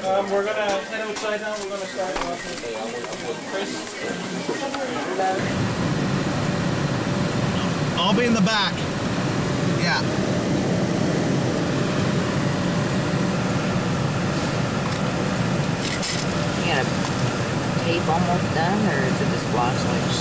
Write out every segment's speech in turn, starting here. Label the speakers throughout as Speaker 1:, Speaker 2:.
Speaker 1: We're going to head outside now. We're going to start walking with Chris.
Speaker 2: I'll be in the back. Yeah.
Speaker 3: You got a tape almost done, or is it just flashlights?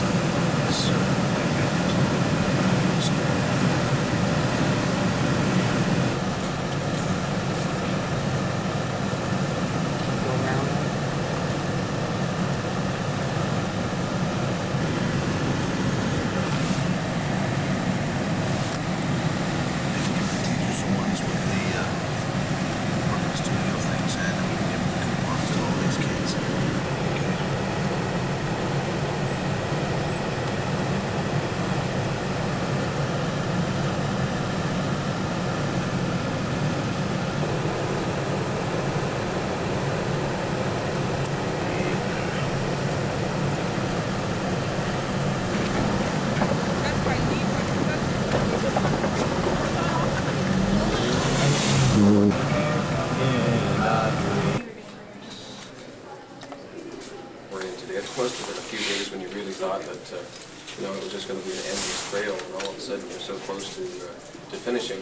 Speaker 4: Finishing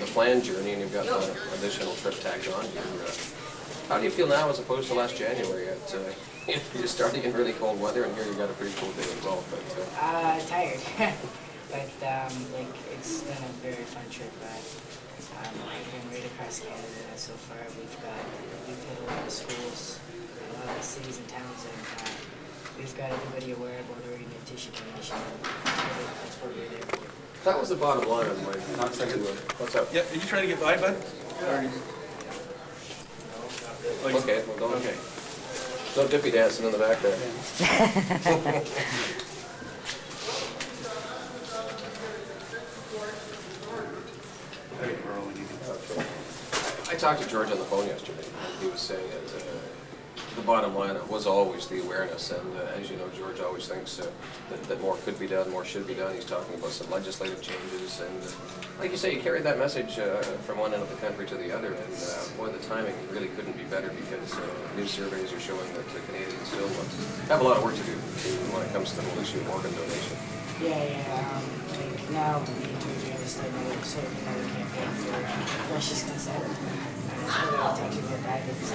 Speaker 4: the planned journey, and you've got the additional trip tacked on. How do you feel now as opposed to last January? You're starting in really cold weather, and here you got a pretty cool day as well. But
Speaker 5: tired, but like it's been a very fun trip. I've been right across Canada so far. We've hit a lot of schools, a lot of cities and towns, and we've got everybody aware about orientation donation. That's what we're there for.
Speaker 4: That was the bottom line of my talk. What's up?
Speaker 1: Yeah, are you trying to get by, bud?
Speaker 4: Okay, well, don't dippy dancing in the back there. I talked to George on the phone yesterday, and he was saying that the bottom line was always the awareness, and as you know, George always thinks that more could be done, more should be done. He's talking about some legislative changes, and like you say, you carried that message from one end of the country to the other, and boy, the timing really couldn't be better, because new surveys are showing that Canadians still have a lot of work to do when it comes to the whole issue of organ donation.
Speaker 5: Like now, the Georgia is starting to sort of another campaign for precious consent. It's really talking about that, because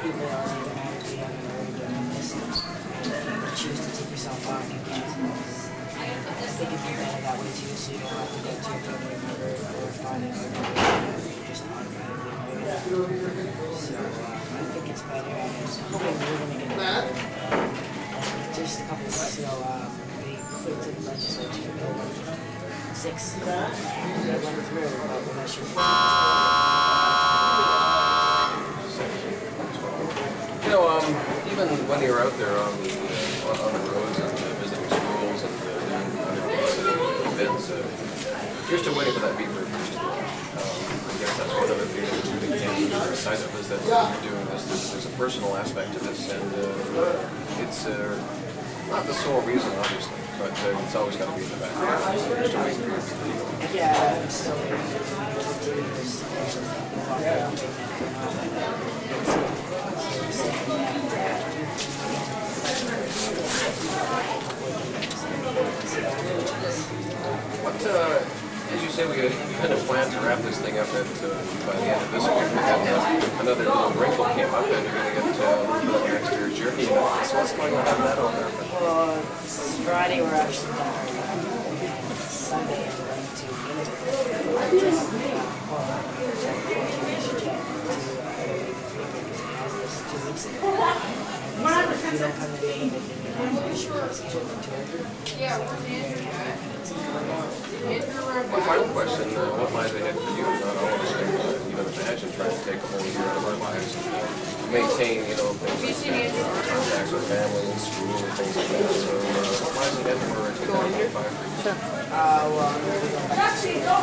Speaker 5: people are automatically on an organ donor list, and if you choose to take yourself off, you can. And I think it'd be better that way too, so you don't have to go to your family member or find an organ donor. You just automatically organ. So I think it's better, and I'm hoping we're going to get it better. Just a couple of weeks ago, they put it to the legislature, Bill 156. They went through, but we're not sure.
Speaker 4: You know, even when you're out there on the roads and visiting schools and doing other events, you're still waiting for that beeper. I guess that's one of the things that really can't be excited is that you're doing this. There's a personal aspect to this, and it's not the sole reason, obviously, but it's always got to be in the background. So you're still waiting for your beeper.
Speaker 5: Yeah, I'm still waiting for the
Speaker 4: What, as you say, we kind of plan to wrap this thing up by the end of this week. We have another little wrinkle came up, and you're going to get a little bit of next year's journey. So what's going on with that on there?
Speaker 5: Well, Friday we're actually done. Sunday we're going to Phoenix. This 2 weeks ago. And if you don't come to me, then you're not sure what's going to
Speaker 4: One final question, what lies ahead for you? Not all of us can even imagine trying to take a whole year out of our lives and maintain, you know, things like contacts with family and school and things like that. So what lies ahead for 2005 for you?
Speaker 3: Sure.
Speaker 5: Well, I'm going to go back to school.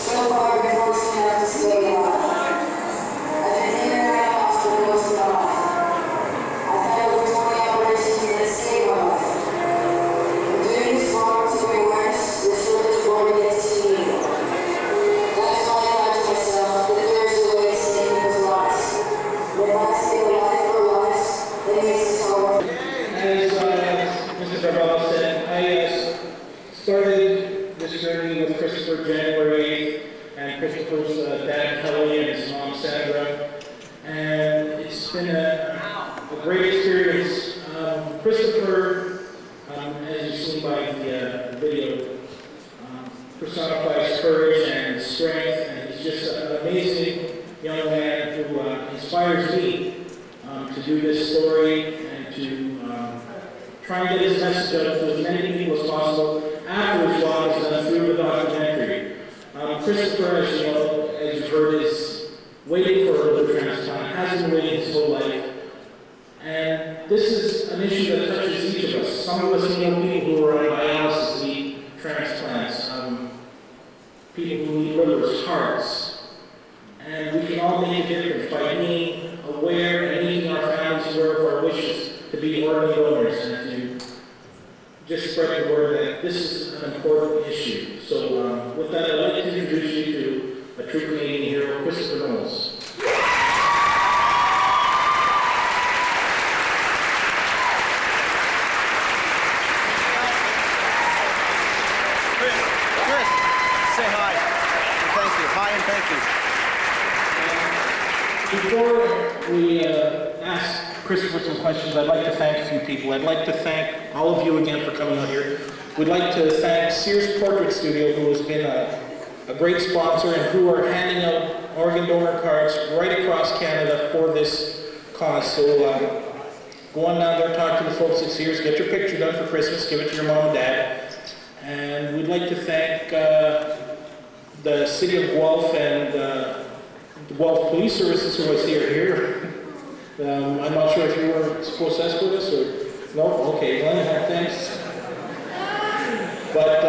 Speaker 6: So far, I've been fortunate enough to stay alive. I've been in and out of hospitals most of my life. I thought I was only operation
Speaker 1: personifies courage and strength, and he's just an amazing young man who inspires me to do this story and to try and get his message out to as many people as possible after his vlog is done through the documentary. Kristopher, as you know, as you've heard, is waiting for a liver transplant, has been waiting his whole life. And this is an issue that touches each of us. Some of us know people who are on dialysis need transplants, people who need livers, hearts. And we can all make a difference by being aware and making our families aware of our wishes to be organ donors and to just spread the word that this is an important issue. So with that, I'd like to introduce you to a true Canadian hero, Kristopher Knowles.
Speaker 2: Chris, say hi. Thank you. Hi and thank you.
Speaker 1: Before we ask Kristopher some questions, I'd like to thank a few people. I'd like to thank all of you again for coming out here. We'd like to thank Sears Portrait Studio, who has been a great sponsor and who are handing out organ donor cards right across Canada for this cause. So go on down there, talk to the folks at Sears, get your picture done for Christmas, give it to your mom and dad. And we'd like to thank the City of Guelph and the Guelph Police Services, who I see are here. I'm not sure if you were supposed to escort us or no. Okay, Glenn, thanks. But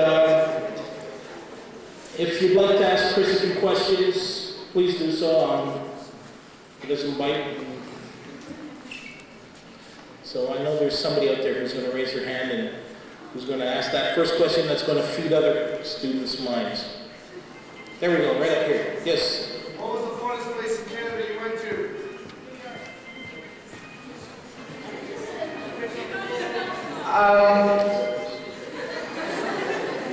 Speaker 1: if you'd like to ask Chris a few questions, please do so. He doesn't bite. So I know there's somebody out there who's going to raise their hand and who's going to ask that first question that's going to feed other students' minds. There we go, right up here. Yes.
Speaker 7: What was the funnest place in Canada you went to?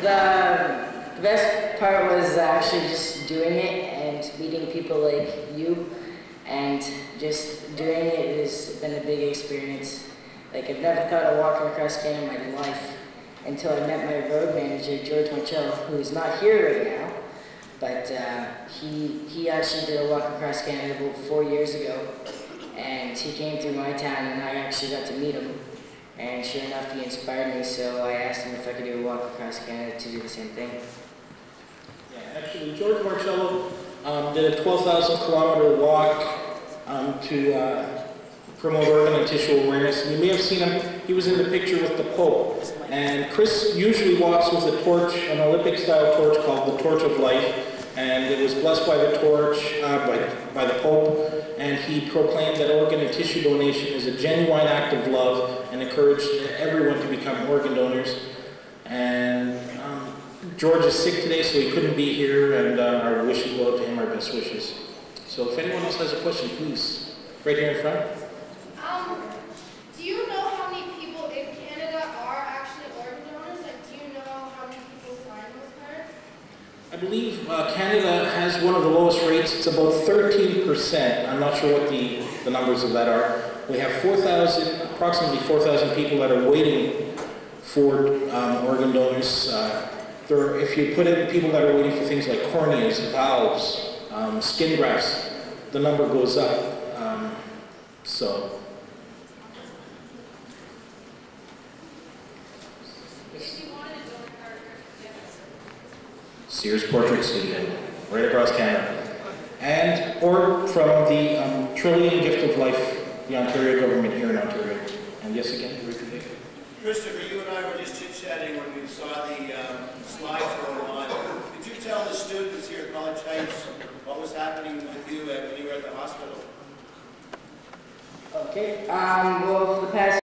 Speaker 5: The best part was actually just doing it and meeting people like you, and just doing it has been a big experience. Like, I've never thought of walking across Canada in my life until I met my road manager, George Marcello, who is not here right now, but he actually did a walk across Canada about 4 years ago, and he came through my town and I actually got to meet him. And sure enough, he inspired me, so I asked him if I could do a walk across Canada to do the same thing.
Speaker 1: Yeah, actually, George Marcello did a 12,000-kilometer walk to promote organ and tissue awareness. And you may have seen him, he was in the picture with the Pope. And Chris usually walks with a torch, an Olympic-style torch called the Torch of Life. And it was blessed by the torch, by the Pope, and he proclaimed that organ and tissue donation is a genuine act of love and encouraged everyone to become organ donors. And George is sick today, so he couldn't be here, and our wishes go out to him, our best wishes. So if anyone else has a question, please, right here in front.
Speaker 8: Do you know how many people in Canada are actually organ donors? Like, do you know how many people sign those cards?
Speaker 1: I believe Canada has one of the lowest rates. It's about 13%. I'm not sure what the numbers of that are. We have approximately 4,000 people that are waiting for organ donors. If you put in people that are waiting for things like corneas, valves, skin grafts, the number goes up. Sears Portrait Studio, right across Canada. Or from the Trillion Gift of Life, the Ontario government here in Ontario. And yes, again,
Speaker 7: Kristopher, you and I were just chit-chatting when we saw the slides going on. Could you tell the students here at College Heights what was happening with you when you were at the hospital?
Speaker 5: Okay. Well, for the past